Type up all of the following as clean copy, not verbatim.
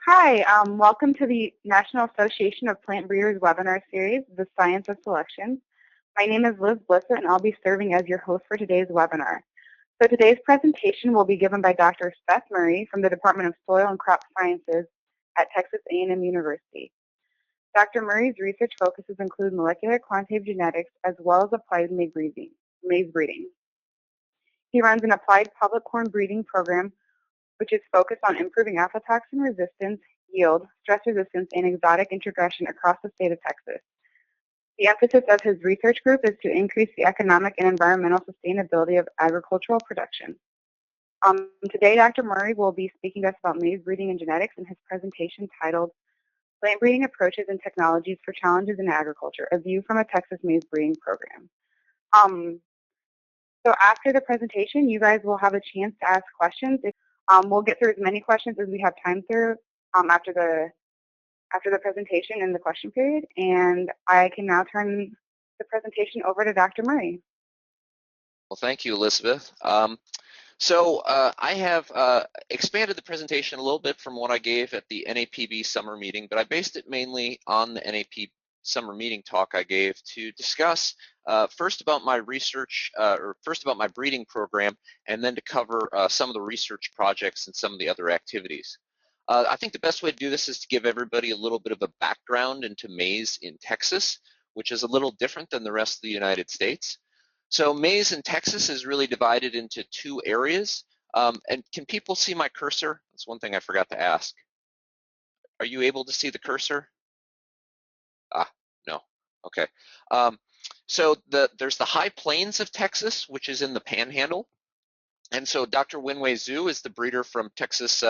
Hi, welcome to the National Association of Plant Breeders webinar series, The Science of Selection. My name is Liz Blissett, and I'll be serving as your host for today's webinar. So today's presentation will be given by Dr. Seth Murray from the Department of Soil and Crop Sciences at Texas A&M University. Dr. Murray's research focuses include molecular quantitative genetics as well as applied maize breeding. He runs an applied public corn breeding program which is focused on improving aflatoxin resistance, yield, stress resistance, and exotic introgression across the state of Texas. The emphasis of his research group is to increase the economic and environmental sustainability of agricultural production. Today, Dr. Murray will be speaking to us about maize breeding and genetics in his presentation titled Plant Breeding Approaches and Technologies for Challenges in Agriculture, a View from a Texas Maize Breeding Program. So after the presentation, you guys will have a chance to ask questions. We'll get through as many questions as we have time through after the presentation in the question period, and I can now turn the presentation over to Dr. Murray. Well, thank you, Elizabeth. I have expanded the presentation a little bit from what I gave at the NAPB summer meeting, but I based it mainly on the NAP summer meeting talk I gave to discuss first about my research, or first about my breeding program, and then to cover some of the research projects and some of the other activities. I think the best way to do this is to give everybody a little bit of a background into maize in Texas, which is a little different than the rest of the United States. So maize in Texas is really divided into two areas. And can people see my cursor? That's one thing I forgot to ask. Are you able to see the cursor? No. Okay. So there's the high plains of Texas, which is in the Panhandle. And so Dr. Winwei Zhu is the breeder from Texas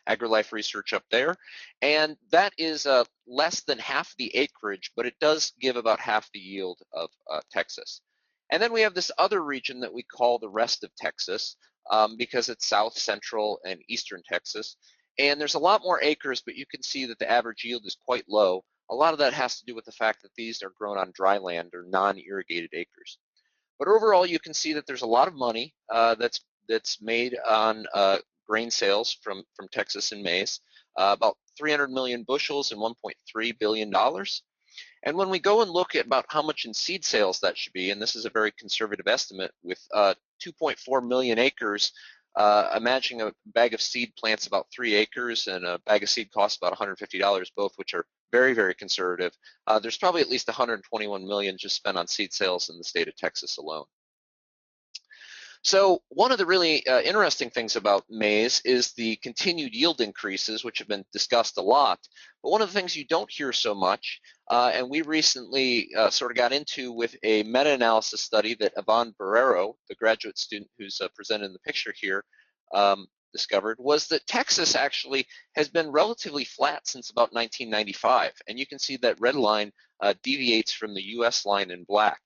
AgriLife Research up there. And that is less than half the acreage, but it does give about half the yield of Texas. And then we have this other region that we call the rest of Texas because it's south, central, and eastern Texas. And there's a lot more acres, but you can see that the average yield is quite low. A lot of that has to do with the fact that these are grown on dry land or non-irrigated acres. But overall, you can see that there's a lot of money that's made on grain sales from Texas and maize, about 300 million bushels and $1.3 billion. And when we go and look at about how much in seed sales that should be, and this is a very conservative estimate, with 2.4 million acres, imagining a bag of seed plants about 3 acres and a bag of seed costs about $150, both which are very, very conservative. There's probably at least 121 million just spent on seed sales in the state of Texas alone. So one of the really interesting things about maize is the continued yield increases, which have been discussed a lot. But one of the things you don't hear so much, and we recently sort of got into with a meta-analysis study that Yvonne Barrero, the graduate student who's presented in the picture here, discovered, was that Texas actually has been relatively flat since about 1995. And you can see that red line deviates from the US line in black.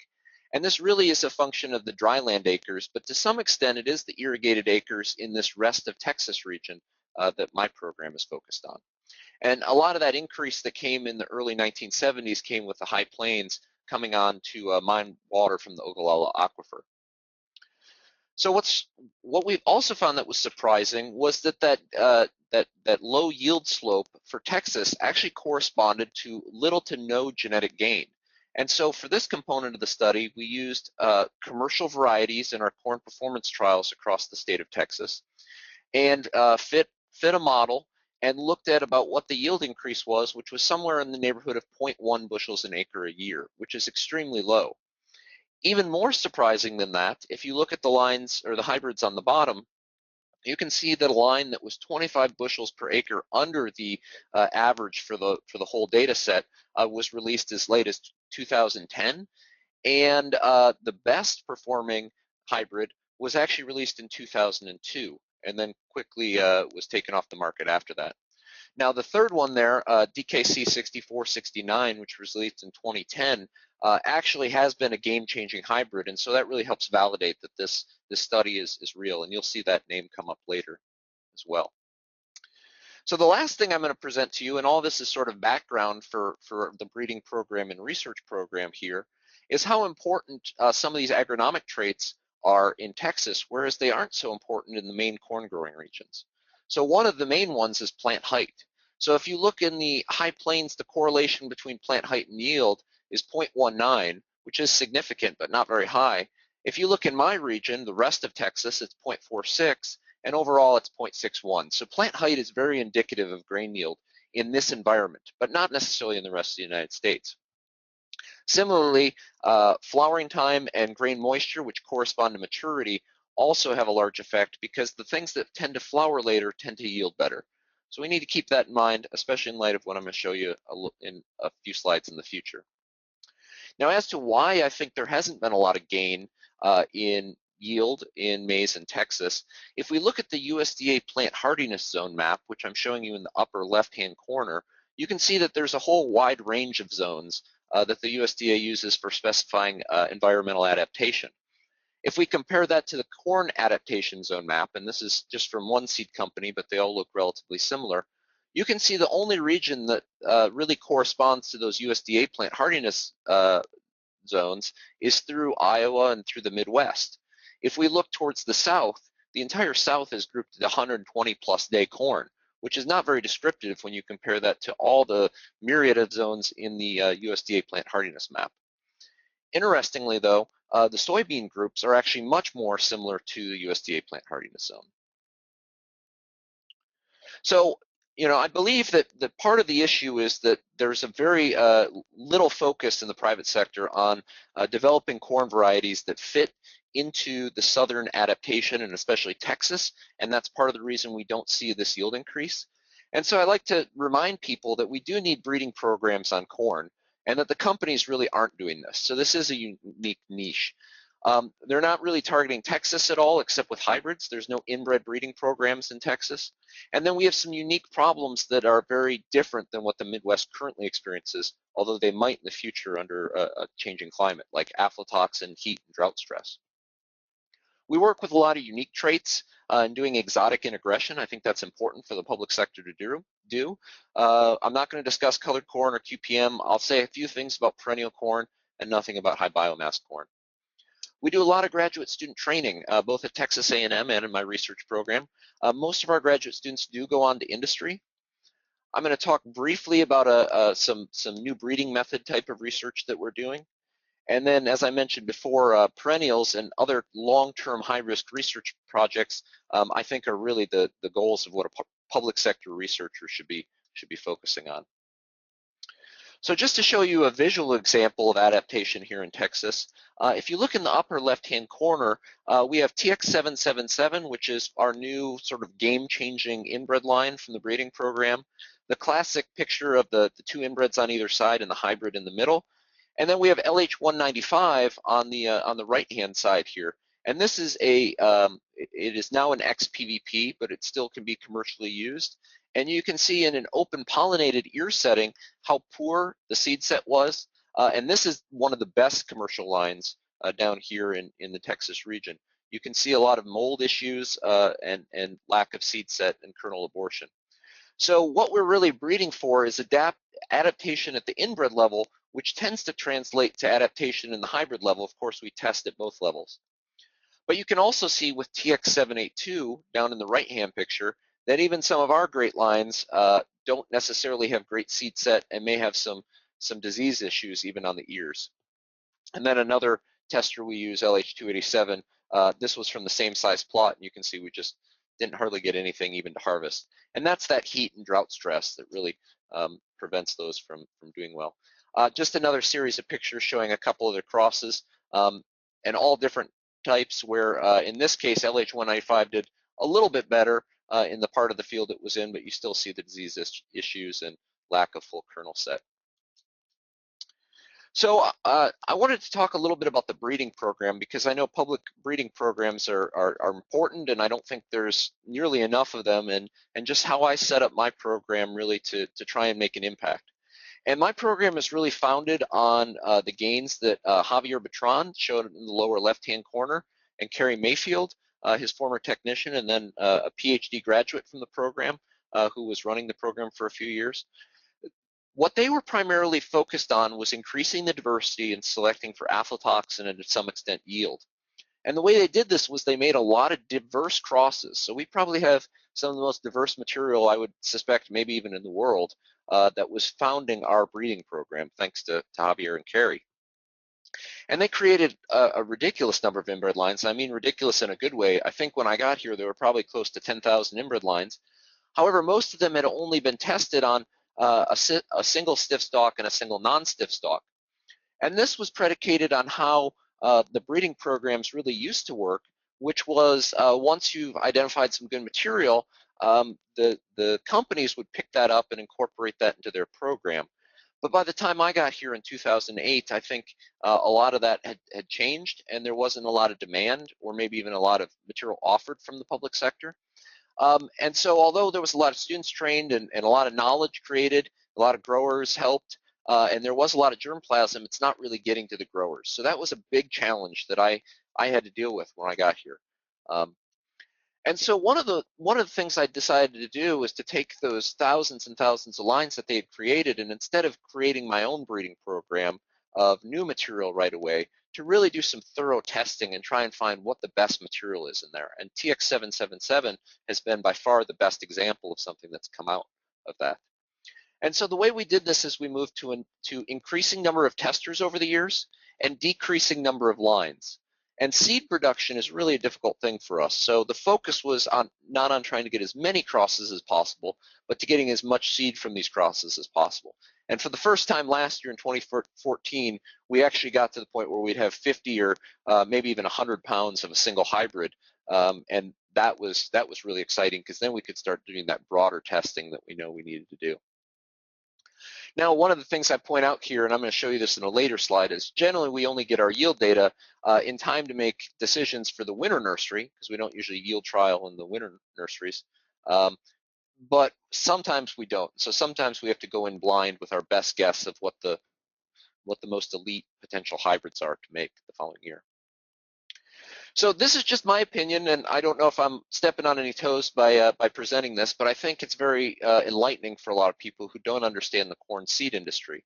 And this really is a function of the dryland acres, but to some extent it is the irrigated acres in this rest of Texas region that my program is focused on. And a lot of that increase that came in the early 1970s came with the high plains coming on to mine water from the Ogallala Aquifer. So what we've also found that was surprising was that low yield slope for Texas actually corresponded to little to no genetic gain. And so for this component of the study, we used commercial varieties in our corn performance trials across the state of Texas, and fit a model and looked at about what the yield increase was, which was somewhere in the neighborhood of 0.1 bushels an acre a year, which is extremely low. Even more surprising than that, if you look at the lines or the hybrids on the bottom, you can see that a line that was 25 bushels per acre under the average for the whole data set was released as late as 2010, and the best performing hybrid was actually released in 2002, and then quickly was taken off the market after that. Now the third one there, DKC 6469, which was released in 2010, actually has been a game-changing hybrid, and so that really helps validate that this study is real, and you'll see that name come up later as well. So the last thing I'm going to present to you, and all this is sort of background for the breeding program and research program here, is how important some of these agronomic traits are in Texas, whereas they aren't so important in the main corn growing regions. So one of the main ones is plant height. So if you look in the high plains, the correlation between plant height and yield is 0.19, which is significant but not very high. If you look in my region, the rest of Texas, it's 0.46, and overall it's 0.61. So plant height is very indicative of grain yield in this environment, but not necessarily in the rest of the United States. Similarly, flowering time and grain moisture, which correspond to maturity, also have a large effect because the things that tend to flower later tend to yield better. So we need to keep that in mind, especially in light of what I'm going to show you in a few slides in the future. Now, as to why I think there hasn't been a lot of gain in yield in maize in Texas, if we look at the USDA plant hardiness zone map, which I'm showing you in the upper left-hand corner, you can see that there's a whole wide range of zones that the USDA uses for specifying environmental adaptation. If we compare that to the corn adaptation zone map, and this is just from one seed company, but they all look relatively similar, you can see the only region that really corresponds to those USDA plant hardiness zones is through Iowa and through the Midwest. If we look towards the South, the entire South is grouped at 120 plus day corn, which is not very descriptive when you compare that to all the myriad of zones in the USDA plant hardiness map. Interestingly though, the soybean groups are actually much more similar to the USDA plant hardiness zone. So, I believe that part of the issue is that there's a very little focus in the private sector on developing corn varieties that fit into the southern adaptation, and especially Texas, and that's part of the reason we don't see this yield increase. And so I like to remind people that we do need breeding programs on corn, and that the companies really aren't doing this. So this is a unique niche. They're not really targeting Texas at all, except with hybrids. There's no inbred breeding programs in Texas. And then we have some unique problems that are very different than what the Midwest currently experiences, although they might in the future under a changing climate, like aflatoxin, heat, and drought stress. We work with a lot of unique traits in doing exotic integration. I think that's important for the public sector to do. I'm not going to discuss colored corn or QPM. I'll say a few things about perennial corn and nothing about high biomass corn. We do a lot of graduate student training, both at Texas A&M and in my research program. Most of our graduate students do go on to industry. I'm going to talk briefly about some new breeding method type of research that we're doing. And then, as I mentioned before, perennials and other long-term high-risk research projects, I think are really the goals of what a public sector researcher should be focusing on. So just to show you a visual example of adaptation here in Texas, if you look in the upper left-hand corner, we have TX777, which is our new sort of game-changing inbred line from the breeding program, the classic picture of the two inbreds on either side and the hybrid in the middle. And then we have LH195 on the right-hand side here. And this is it is now an XPVP, but it still can be commercially used. And you can see in an open pollinated ear setting how poor the seed set was. And this is one of the best commercial lines down here in the Texas region. You can see a lot of mold issues and lack of seed set and kernel abortion. So what we're really breeding for is adaptation at the inbred level, which tends to translate to adaptation in the hybrid level. Of course, we test at both levels. But you can also see with TX782 down in the right-hand picture that even some of our great lines don't necessarily have great seed set and may have some disease issues even on the ears. And then another tester we use, LH287, this was from the same size plot, and you can see we just didn't hardly get anything even to harvest. And that's that heat and drought stress that really prevents those from doing well. Just another series of pictures showing a couple of their crosses and all different types where in this case LH195 did a little bit better in the part of the field it was in, but you still see the disease issues and lack of full kernel set. So I wanted to talk a little bit about the breeding program because I know public breeding programs are important, and I don't think there's nearly enough of them, and just how I set up my program really to try and make an impact. And my program is really founded on the gains that Javier Bertrand showed in the lower left-hand corner, and Kerry Mayfield, his former technician, and then a PhD graduate from the program who was running the program for a few years. What they were primarily focused on was increasing the diversity and selecting for aflatoxin and to some extent yield. And the way they did this was they made a lot of diverse crosses. So we probably have some of the most diverse material, I would suspect, maybe even in the world, that was founding our breeding program, thanks to Javier and Carrie. And they created a ridiculous number of inbred lines. I mean ridiculous in a good way. I think when I got here, there were probably close to 10,000 inbred lines. However, most of them had only been tested on a single stiff stalk and a single non-stiff stalk. And this was predicated on how the breeding programs really used to work, which was once you've identified some good material, the companies would pick that up and incorporate that into their program. But by the time I got here in 2008, I think a lot of that had changed, and there wasn't a lot of demand or maybe even a lot of material offered from the public sector. And so although there was a lot of students trained and a lot of knowledge created, a lot of growers helped, and there was a lot of germplasm, it's not really getting to the growers. So that was a big challenge that I had to deal with when I got here. And so one of the things I decided to do was to take those thousands and thousands of lines that they had created, and instead of creating my own breeding program of new material right away, to really do some thorough testing and try and find what the best material is in there. And TX777 has been by far the best example of something that's come out of that. And so the way we did this is we moved to increasing number of testers over the years and decreasing number of lines. And seed production is really a difficult thing for us. So the focus was not on trying to get as many crosses as possible, but to getting as much seed from these crosses as possible. And for the first time last year in 2014, we actually got to the point where we'd have 50 or maybe even 100 pounds of a single hybrid. And that was really exciting, because then we could start doing that broader testing that we know we needed to do. Now, one of the things I point out here, and I'm going to show you this in a later slide, is generally we only get our yield data in time to make decisions for the winter nursery, because we don't usually yield trial in the winter nurseries. But sometimes we don't. So sometimes we have to go in blind with our best guess of what the most elite potential hybrids are to make the following year. So this is just my opinion, and I don't know if I'm stepping on any toes by presenting this, but I think it's very enlightening for a lot of people who don't understand the corn seed industry.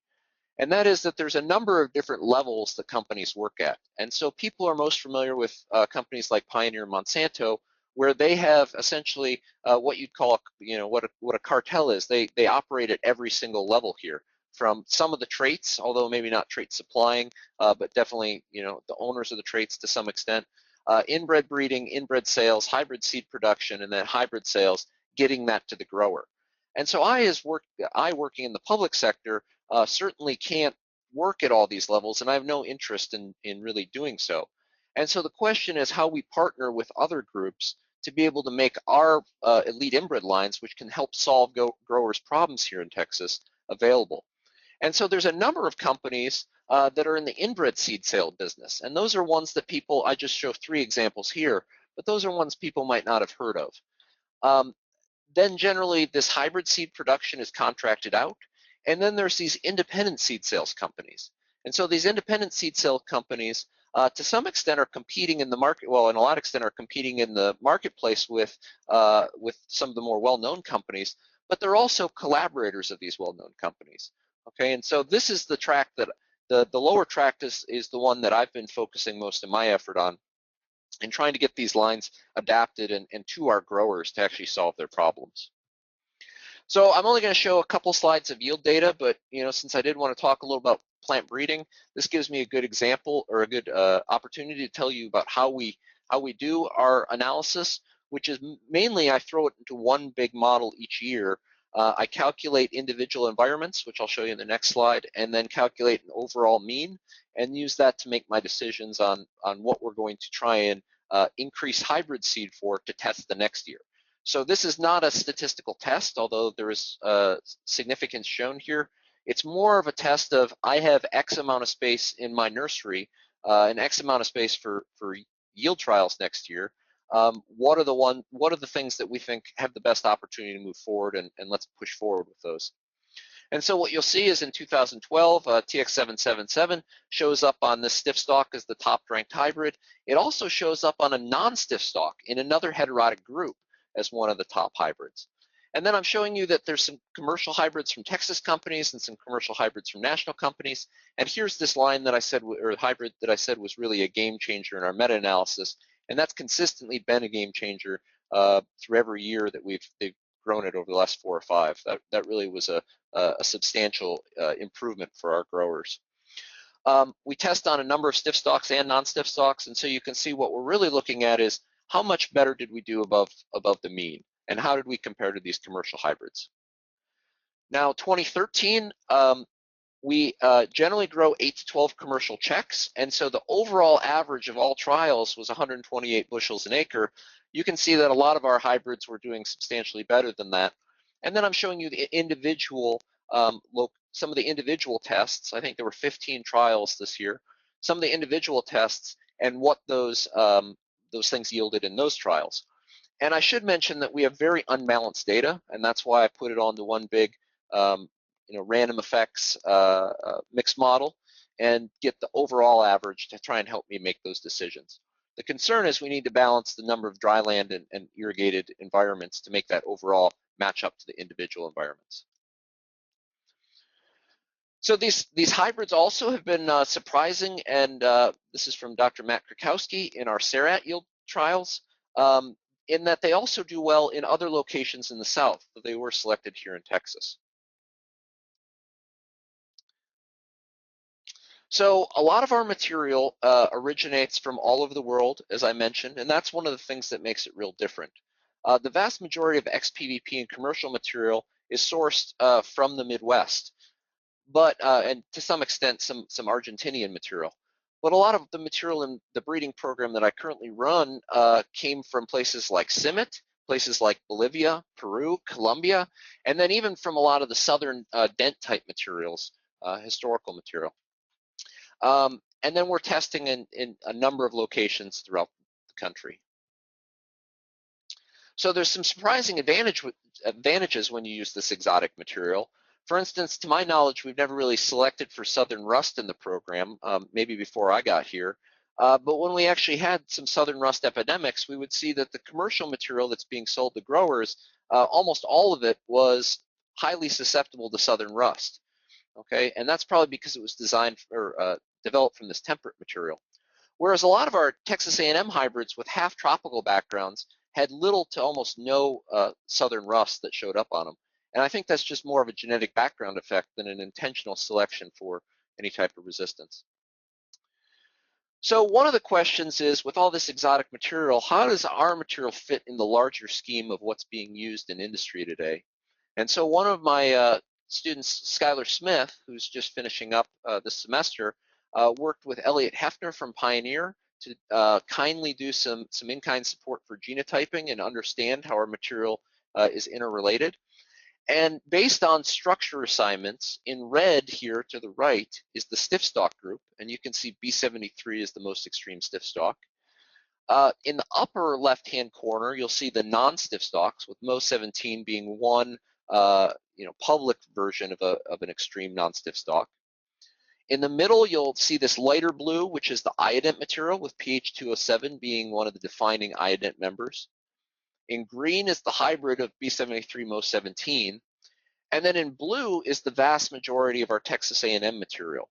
And that is that there's a number of different levels that companies work at. And so people are most familiar with companies like Pioneer and Monsanto, where they have essentially what you'd call, what a cartel is. They operate at every single level here, from some of the traits, although maybe not trait supplying, but definitely, the owners of the traits to some extent. Inbred breeding, inbred sales, hybrid seed production, and then hybrid sales, getting that to the grower. And so I working in the public sector, certainly can't work at all these levels, and I have no interest in really doing so. And so the question is how we partner with other groups to be able to make our elite inbred lines, which can help solve growers' problems here in Texas, available. And so there's a number of companies that are in the inbred seed sale business. And those are ones that people, I just show 3 examples here, but those are ones people might not have heard of. Then generally this hybrid seed production is contracted out. And then there's these independent seed sales companies. And so these independent seed sale companies, to some extent, are competing in the market, well, in a lot of extent are competing in the marketplace with some of the more well-known companies, but they're also collaborators of these well-known companies. Okay, and so this is the track that, the lower track is the one that I've been focusing most of my effort on, in trying to get these lines adapted and to our growers to actually solve their problems. So I'm only going to show a couple slides of yield data, but since I did want to talk a little about plant breeding, this gives me a good example, or a good opportunity to tell you about how we do our analysis, which is mainly I throw it into one big model each year. I calculate individual environments, which I'll show you in the next slide, and then calculate an overall mean, and use that to make my decisions on what we're going to try and increase hybrid seed for to test the next year. So this is not a statistical test, although there is significance shown here. It's more of a test of, I have X amount of space in my nursery, and X amount of space for yield trials next year. What are the things that we think have the best opportunity to move forward, and let's push forward with those. And so what you'll see is in 2012, TX777 shows up on this stiff stalk as the top ranked hybrid. It also shows up on a non-stiff stalk in another heterotic group as one of the top hybrids. And then I'm showing you that there's some commercial hybrids from Texas companies and some commercial hybrids from national companies. And here's this line that I said, or hybrid that I said was really a game changer in our meta-analysis. And that's consistently been a game changer through every year that they've grown it over the last 4 or 5. That really was a substantial improvement for our growers. We test on a number of stiff stalks and non-stiff stalks, and so you can see what we're really looking at is how much better did we do above the mean, and how did we compare to these commercial hybrids. Now, 2013, we generally grow 8 to 12 commercial checks, and so the overall average of all trials was 128 bushels an acre. You can see that a lot of our hybrids were doing substantially better than that. And then I'm showing you the individual, some of the individual tests. I think there were 15 trials this year. Some of the individual tests and what those things yielded in those trials. And I should mention that we have very unbalanced data, and that's why I put it on to one big random effects mixed model and get the overall average to try and help me make those decisions. The concern is we need to balance the number of dry land and irrigated environments to make that overall match up to the individual environments. So these hybrids also have been surprising, and this is from Dr. Matt Krakowski in our Serat yield trials, in that they also do well in other locations in the South, but they were selected here in Texas. So a lot of our material originates from all over the world, as I mentioned, and that's one of the things that makes it real different. The vast majority of XPVP and commercial material is sourced from the Midwest, but and to some extent some Argentinian material. But a lot of the material in the breeding program that I currently run came from places like CIMMYT, places like Bolivia, Peru, Colombia, and then even from a lot of the southern dent type materials, historical material. And then we're testing in a number of locations throughout the country. So there's some surprising advantages when you use this exotic material. For instance, to my knowledge, we've never really selected for southern rust in the program, maybe before I got here. But when we actually had some southern rust epidemics, we would see that the commercial material that's being sold to growers, almost all of it was highly susceptible to southern rust. Okay, and that's probably because it was designed or developed from this temperate material. Whereas a lot of our Texas A&M hybrids with half tropical backgrounds had little to almost no southern rust that showed up on them. And I think that's just more of a genetic background effect than an intentional selection for any type of resistance. So one of the questions is, with all this exotic material, how does our material fit in the larger scheme of what's being used in industry today? And so one of my students, Skylar Smith, who's just finishing up this semester, worked with Elliot Hefner from Pioneer to kindly do some in-kind support for genotyping and understand how our material is interrelated. And based on structure assignments, in red here to the right is the stiff stalk group, and you can see B73 is the most extreme stiff stalk. In the upper left-hand corner, you'll see the non-stiff stalks, with Mo17 being one public version of an extreme non-stiff stalk. In the middle, you'll see this lighter blue, which is the iodent material, with pH 207 being one of the defining iodent members. In green is the hybrid of B73 Mo17. And then in blue is the vast majority of our Texas A&M material.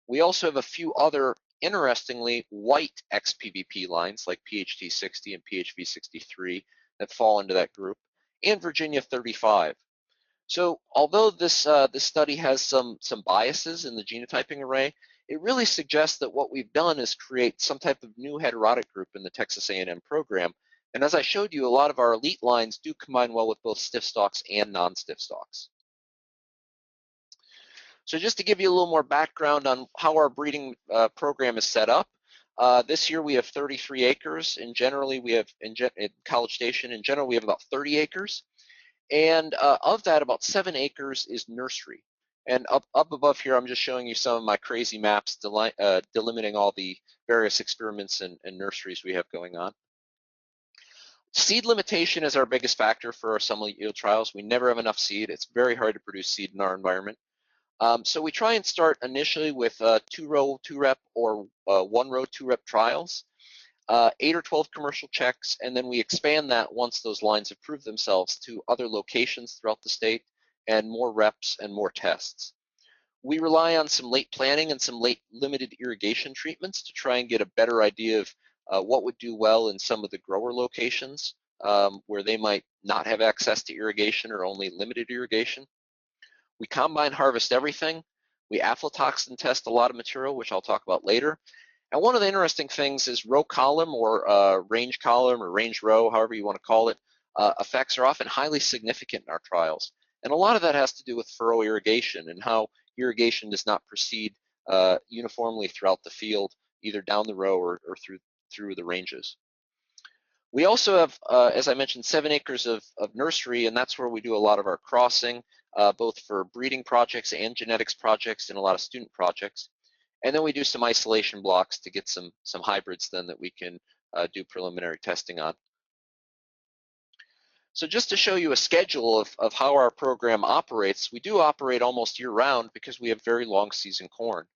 We also have a few other, interestingly, white XPVP lines like PHT 60 and PHV 63 that fall into that group, and Virginia 35. So although this study has some biases in the genotyping array, it really suggests that what we've done is create some type of new heterotic group in the Texas A&M program. And as I showed you, a lot of our elite lines do combine well with both stiff stalks and non-stiff stalks. So just to give you a little more background on how our breeding program is set up, this year we have 33 acres, and generally we have, in College Station, in general we have about 30 acres. And of that, about 7 acres is nursery. And up above here, I'm just showing you some of my crazy maps delimiting all the various experiments and nurseries we have going on. Seed limitation is our biggest factor for our summer yield trials. We never have enough seed. It's very hard to produce seed in our environment. So we try and start initially with 2-row 2-rep or 1-row 2-rep trials. 8 or 12 commercial checks, and then we expand that once those lines have proved themselves to other locations throughout the state, and more reps and more tests. We rely on some late planting and some late limited irrigation treatments to try and get a better idea of what would do well in some of the grower locations where they might not have access to irrigation or only limited irrigation. We combine harvest everything. We aflatoxin test a lot of material, which I'll talk about later. And one of the interesting things is row column or range column or range row, however you want to call it, effects are often highly significant in our trials. And a lot of that has to do with furrow irrigation and how irrigation does not proceed uniformly throughout the field, either down the row or through the ranges. We also have, as I mentioned, 7 acres of nursery, and that's where we do a lot of our crossing, both for breeding projects and genetics projects and a lot of student projects. And then we do some isolation blocks to get some hybrids then that we can do preliminary testing on. So just to show you a schedule of how our program operates, we do operate almost year-round because we have very long season corn.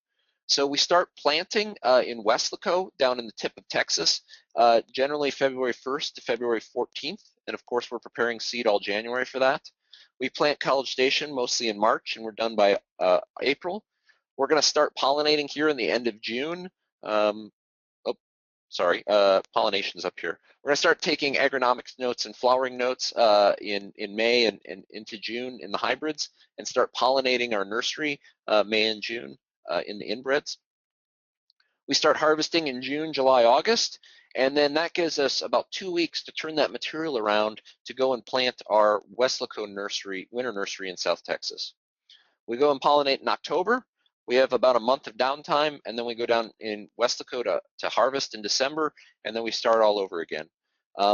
So we start planting in Weslaco down in the tip of Texas, generally February 1st to February 14th. And of course, we're preparing seed all January for that. We plant College Station mostly in March, and we're done by April. We're going to start pollinating here in the end of June. Pollination's up here. We're going to start taking agronomics notes and flowering notes in May and into June in the hybrids, and start pollinating our nursery May and June in the inbreds. We start harvesting in June, July, August, and then that gives us about 2 weeks to turn that material around to go and plant our Weslaco nursery, winter nursery in South Texas. We go and pollinate in October. We have about a month of downtime, and then we go down in Weslaco to harvest in December, and then we start all over again.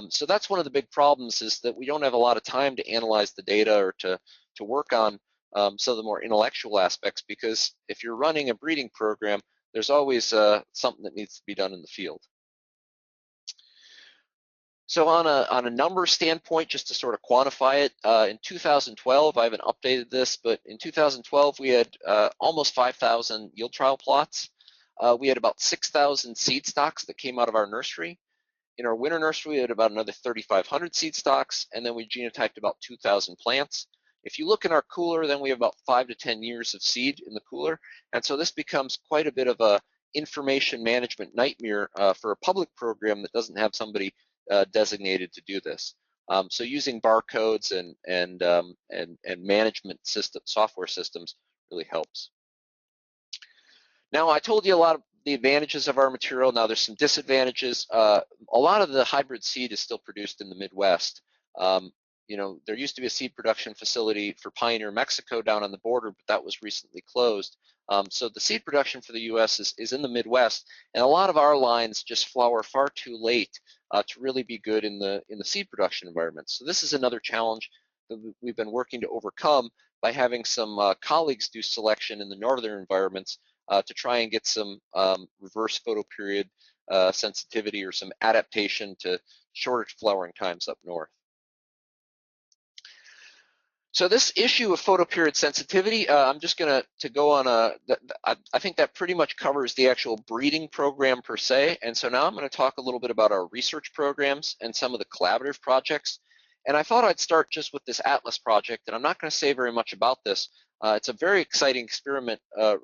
So that's one of the big problems, is that we don't have a lot of time to analyze the data or to work on some of the more intellectual aspects, because if you're running a breeding program, there's always something that needs to be done in the field. So on a number standpoint, just to sort of quantify it, in 2012, I haven't updated this, but in 2012, we had almost 5,000 yield trial plots. We had about 6,000 seed stocks that came out of our nursery. In our winter nursery, we had about another 3,500 seed stocks, and then we genotyped about 2,000 plants. If you look in our cooler, then we have about 5 to 10 years of seed in the cooler, and so this becomes quite a bit of a information management nightmare for a public program that doesn't have somebody designated to do this. So using barcodes and management system software systems really helps. Now, I told you a lot of the advantages of our material. Now there's some disadvantages. A lot of the hybrid seed is still produced in the Midwest. You know, there used to be a seed production facility for Pioneer, Mexico down on the border, but that was recently closed. So the seed production for the U.S. is in the Midwest, and a lot of our lines just flower far too late to really be good in the seed production environment. So this is another challenge that we've been working to overcome by having some colleagues do selection in the northern environments to try and get some reverse photoperiod sensitivity or some adaptation to shorter flowering times up north. So this issue of photoperiod sensitivity, I'm just going to go on I think that pretty much covers the actual breeding program per se. And so now I'm going to talk a little bit about our research programs and some of the collaborative projects. And I thought I'd start just with this Atlas project, and I'm not going to say very much about this. It's a very exciting experiment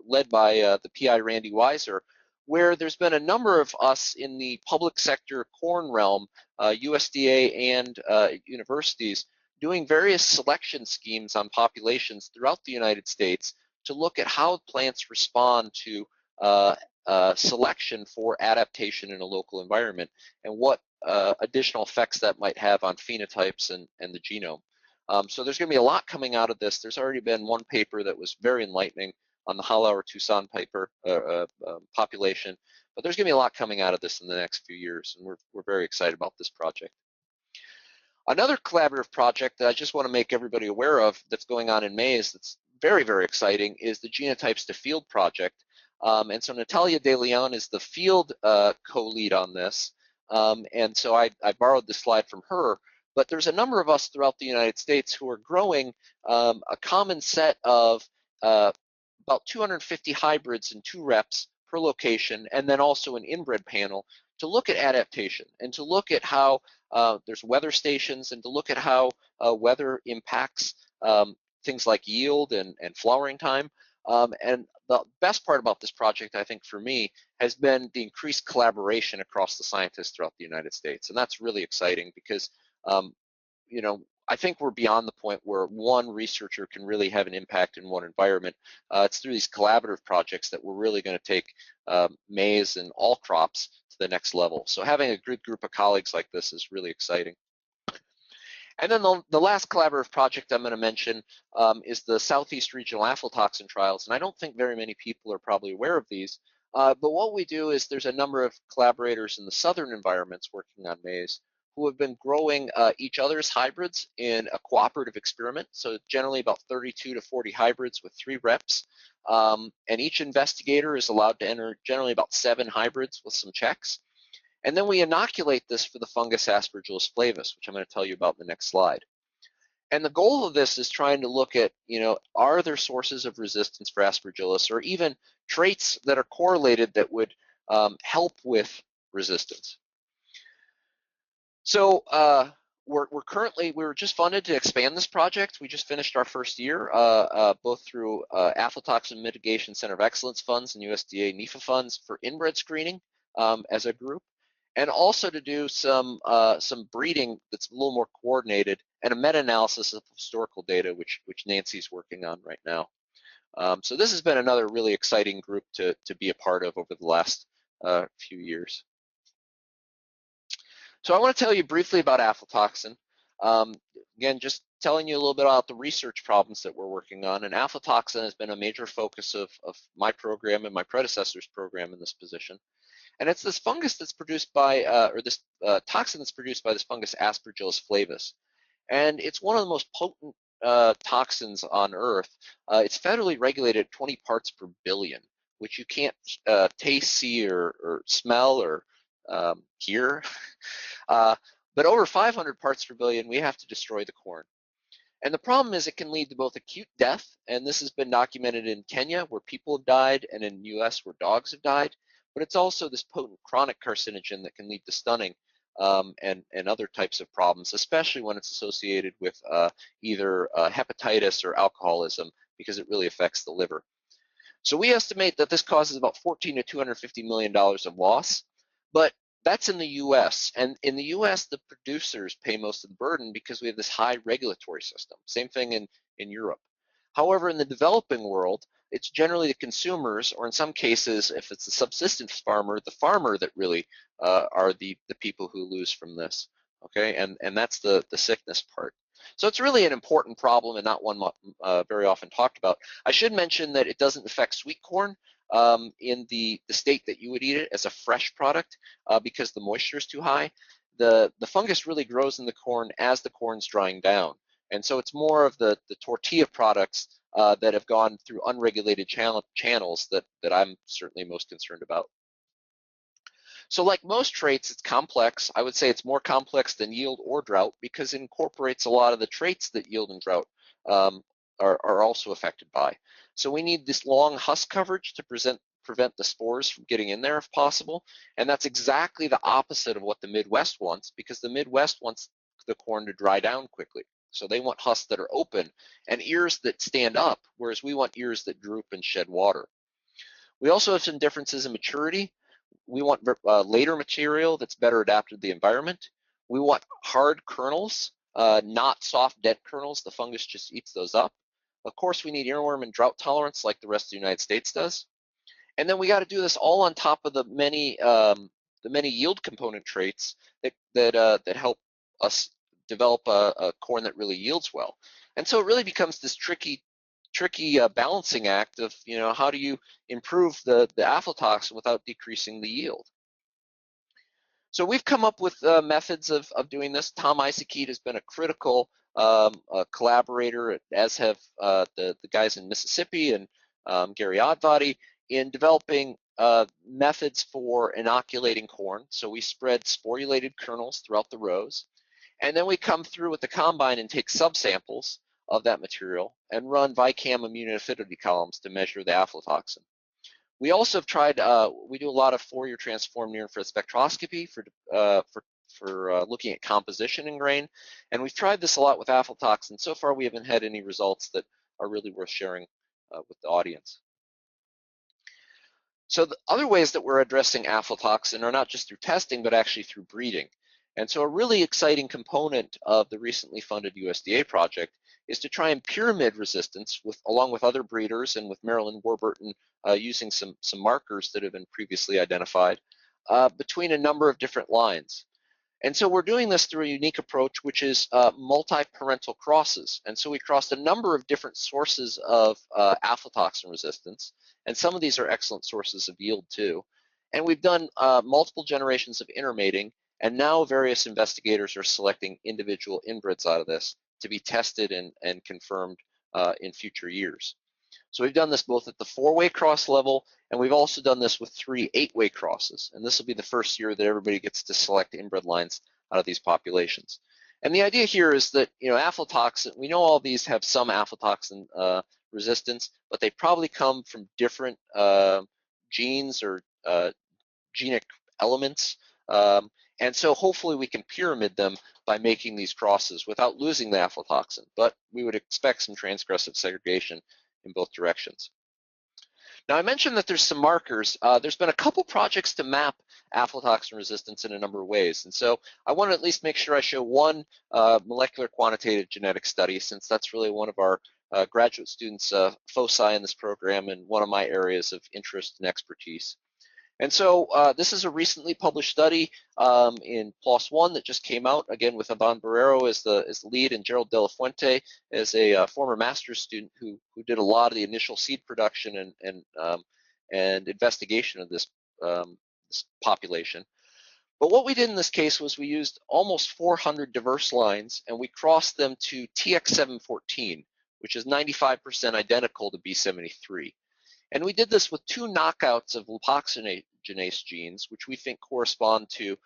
led by the PI Randy Weiser, where there's been a number of us in the public sector corn realm, USDA and universities, doing various selection schemes on populations throughout the United States to look at how plants respond to selection for adaptation in a local environment, and what additional effects that might have on phenotypes and the genome. So there's going to be a lot coming out of this. There's already been one paper that was very enlightening on the Hollauer Tucson population, but there's going to be a lot coming out of this in the next few years, and we're very excited about this project. Another collaborative project that I just want to make everybody aware of that's going on in Maize that's very, very exciting is the Genotypes to Field project. And so Natalia De Leon is the field co-lead on this. And so I borrowed this slide from her. But there's a number of us throughout the United States who are growing a common set of about 250 hybrids and 2 reps per location, and then also an inbred panel to look at adaptation and to look at how there's weather stations and to look at how weather impacts things like yield and flowering time. And the best part about this project, I think, for me, has been the increased collaboration across the scientists throughout the United States. And that's really exciting because, you know, I think we're beyond the point where one researcher can really have an impact in one environment. It's through these collaborative projects that we're really going to take maize and all crops to the next level. So having a good group of colleagues like this is really exciting. And then the last collaborative project I'm going to mention is the Southeast Regional Aflatoxin Trials. And I don't think very many people are probably aware of these. But what we do is there's a number of collaborators in the southern environments working on maize who have been growing each other's hybrids in a cooperative experiment. So generally about 32 to 40 hybrids with 3 reps. And each investigator is allowed to enter generally about 7 hybrids with some checks. And then we inoculate this for the fungus Aspergillus flavus, which I'm going to tell you about in the next slide. And the goal of this is trying to look at, you know, are there sources of resistance for Aspergillus or even traits that are correlated that would help with resistance. So we were just funded to expand this project. We just finished our first year, both through Aflatoxin Mitigation Center of Excellence funds and USDA NIFA funds for inbred screening as a group, and also to do some breeding that's a little more coordinated and a meta-analysis of historical data, which Nancy's working on right now. So this has been another really exciting group to be a part of over the last few years. So I want to tell you briefly about aflatoxin. Again, just telling you a little bit about the research problems that we're working on. And aflatoxin has been a major focus of my program and my predecessor's program in this position. And it's this fungus that's produced by, or this toxin that's produced by this fungus Aspergillus flavus. And it's one of the most potent toxins on Earth. It's federally regulated at 20 parts per billion, which you can't taste, see, or smell, or hear. But over 500 parts per billion, we have to destroy the corn. And the problem is it can lead to both acute death, and this has been documented in Kenya where people have died and in the US where dogs have died, but it's also this potent chronic carcinogen that can lead to stunning and other types of problems, especially when it's associated with either hepatitis or alcoholism, because it really affects the liver. So we estimate that this causes about $14 to $250 million of loss, but that's in the US. And in the US, the producers pay most of the burden because we have this high regulatory system. Same thing in Europe. However, in the developing world, it's generally the consumers, or in some cases, if it's a subsistence farmer, the farmer that really are the people who lose from this, okay? And that's the sickness part. So it's really an important problem and not one very often talked about. I should mention that it doesn't affect sweet corn in the state that you would eat it as a fresh product because the moisture is too high. The fungus really grows in the corn as the corn's drying down. And so it's more of the tortilla products that have gone through unregulated channels that I'm certainly most concerned about. So like most traits, it's complex. I would say it's more complex than yield or drought because it incorporates a lot of the traits that yield and drought are also affected by. So we need this long husk coverage to prevent the spores from getting in there if possible. And that's exactly the opposite of what the Midwest wants, because the Midwest wants the corn to dry down quickly. So they want husks that are open and ears that stand up, whereas we want ears that droop and shed water. We also have some differences in maturity. We want later material that's better adapted to the environment. We want hard kernels, not soft dead kernels. The fungus just eats those up. Of course, we need earworm and drought tolerance like the rest of the United States does. And then we got to do this all on top of the many yield component traits that help us develop a corn that really yields well. And so it really becomes this tricky balancing act of, you know, how do you improve the aflatoxin without decreasing the yield? So we've come up with methods of doing this. Tom Isaacede has been a critical collaborator, as have the guys in Mississippi and Gary Odvody in developing methods for inoculating corn. So we spread sporulated kernels throughout the rows, and then we come through with the combine and take subsamples of that material and run Vicam immunoaffinity columns to measure the aflatoxin. We also have tried, we do a lot of Fourier transform near-infrared spectroscopy for looking at composition in grain, and we've tried this a lot with aflatoxin. So far, we haven't had any results that are really worth sharing with the audience. So the other ways that we're addressing aflatoxin are not just through testing, but actually through breeding. And so a really exciting component of the recently funded USDA project is to try and pyramid resistance along with other breeders and with Marilyn Warburton using some markers that have been previously identified between a number of different lines. And so we're doing this through a unique approach, which is multi-parental crosses. And so we crossed a number of different sources of aflatoxin resistance, and some of these are excellent sources of yield too. And we've done multiple generations of intermating, and now various investigators are selecting individual inbreds out of this to be tested and confirmed in future years. So we've done this both at the 4-way cross level, and we've also done this with 3 8-way crosses. And this will be the first year that everybody gets to select inbred lines out of these populations. And the idea here is that, aflatoxin, we know all these have some aflatoxin resistance, but they probably come from different genes or genic elements. And so hopefully we can pyramid them by making these crosses without losing the aflatoxin. But we would expect some transgressive segregation in both directions. Now, I mentioned that there's some markers. There's been a couple projects to map aflatoxin resistance in a number of ways. And so I want to at least make sure I show one molecular quantitative genetic study, since that's really one of our graduate students' foci in this program and one of my areas of interest and expertise. And so this is a recently published study in PLOS One that just came out, again with Ivan Barrero as the lead, and Gerald De La Fuente as a former master's student who did a lot of the initial seed production and investigation of this population. But what we did in this case was we used almost 400 diverse lines, and we crossed them to TX714, which is 95% identical to B73. And we did this with 2 knockouts of lipoxygenase genes, which we think correspond to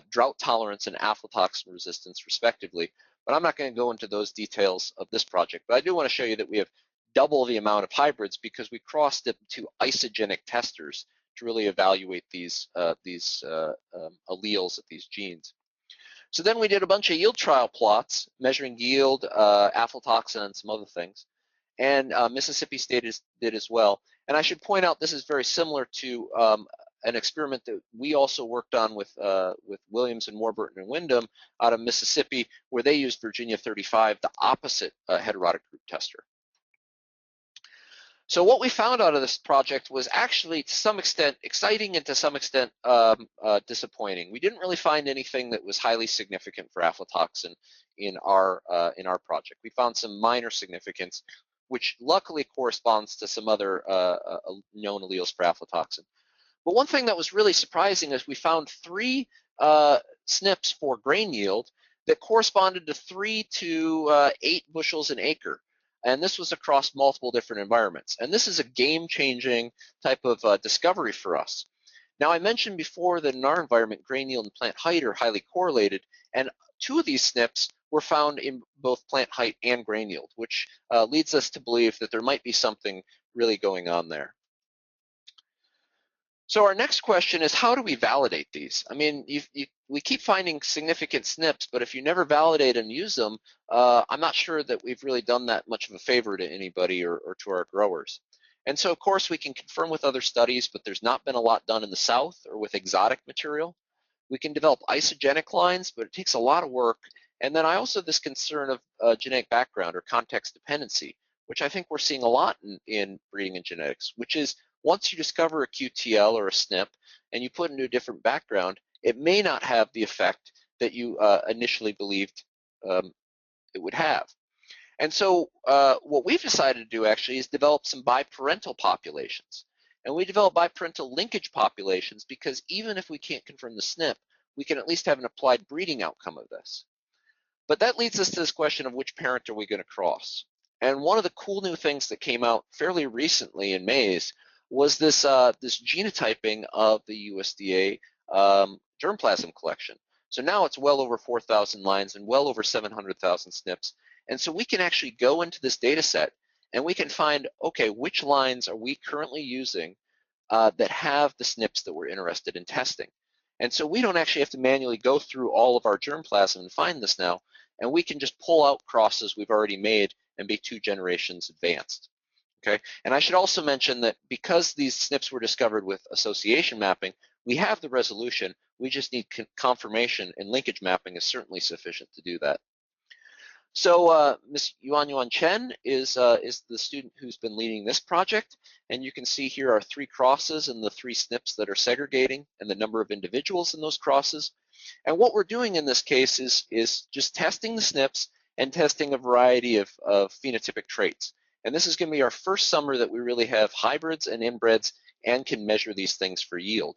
drought tolerance and aflatoxin resistance, respectively. But I'm not going to go into those details of this project. But I do want to show you that we have double the amount of hybrids because we crossed it to isogenic testers to really evaluate these alleles of these genes. So then we did a bunch of yield trial plots measuring yield, aflatoxin, and some other things. And Mississippi State did as well. And I should point out this is very similar to an experiment that we also worked on with Williams and Warburton and Wyndham out of Mississippi, where they used Virginia 35, the opposite heterotic group tester. So what we found out of this project was actually, to some extent, exciting and to some extent disappointing. We didn't really find anything that was highly significant for aflatoxin in our project. We found some minor significance, which luckily corresponds to some other known alleles for aflatoxin. But one thing that was really surprising is we found 3 SNPs for grain yield that corresponded to 3 to 8 bushels an acre. And this was across multiple different environments. And this is a game-changing type of discovery for us. Now, I mentioned before that in our environment, grain yield and plant height are highly correlated, and 2 of these SNPs were found in both plant height and grain yield, which leads us to believe that there might be something really going on there. So our next question is, how do we validate these? I mean, we keep finding significant SNPs, but if you never validate and use them, I'm not sure that we've really done that much of a favor to anybody or to our growers. And so, of course, we can confirm with other studies, but there's not been a lot done in the South or with exotic material. We can develop isogenic lines, but it takes a lot of work. And then I also have this concern of genetic background or context dependency, which I think we're seeing a lot in breeding and genetics, which is once you discover a QTL or a SNP and you put it into a different background, it may not have the effect that you initially believed it would have. And so what we've decided to do actually is develop some biparental populations. And we develop biparental linkage populations because even if we can't confirm the SNP, we can at least have an applied breeding outcome of this. But that leads us to this question of which parent are we going to cross? And one of the cool new things that came out fairly recently in Maize was this genotyping of the USDA germplasm collection. So now it's well over 4,000 lines and well over 700,000 SNPs. And so we can actually go into this data set and we can find, okay, which lines are we currently using that have the SNPs that we're interested in testing. And so we don't actually have to manually go through all of our germplasm and find this now, and we can just pull out crosses we've already made and be 2 generations advanced. Okay, and I should also mention that because these SNPs were discovered with association mapping, we have the resolution. We just need confirmation, and linkage mapping is certainly sufficient to do that. So Ms. Yuan Chen is the student who's been leading this project, and you can see here are 3 crosses and the 3 SNPs that are segregating and the number of individuals in those crosses. And what we're doing in this case is just testing the SNPs and testing a variety of phenotypic traits. And this is going to be our first summer that we really have hybrids and inbreds and can measure these things for yield.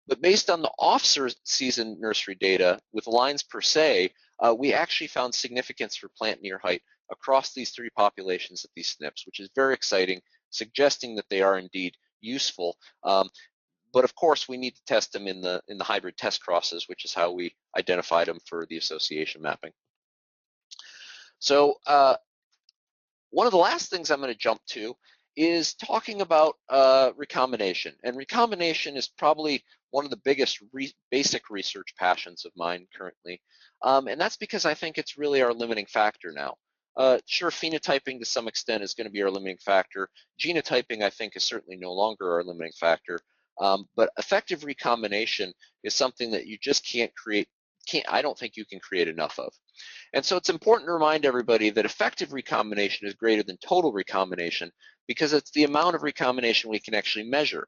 But based on the off-season nursery data with lines per se, we actually found significance for plant near height across these 3 populations of these SNPs, which is very exciting, suggesting that they are indeed useful. But of course, we need to test them in the hybrid test crosses, which is how we identified them for the association mapping. So one of the last things I'm going to jump to is talking about recombination. And recombination is probably one of the biggest basic research passions of mine currently. And that's because I think it's really our limiting factor now. Sure, phenotyping to some extent is going to be our limiting factor. Genotyping, I think, is certainly no longer our limiting factor. But effective recombination is something that you just can't create. I don't think you can create enough of. And so it's important to remind everybody that effective recombination is greater than total recombination because it's the amount of recombination we can actually measure.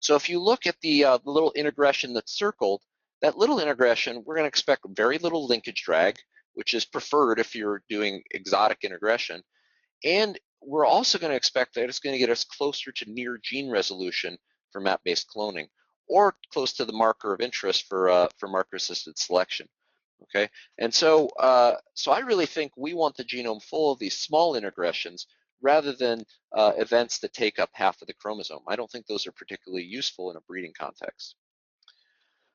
So if you look at the little integration that's circled, that little integration, we're going to expect very little linkage drag, which is preferred if you're doing exotic integration. And we're also going to expect that it's going to get us closer to near gene resolution for map-based cloning, or close to the marker of interest for marker-assisted selection. Okay, and so I really think we want the genome full of these small integressions rather than events that take up half of the chromosome. I don't think those are particularly useful in a breeding context.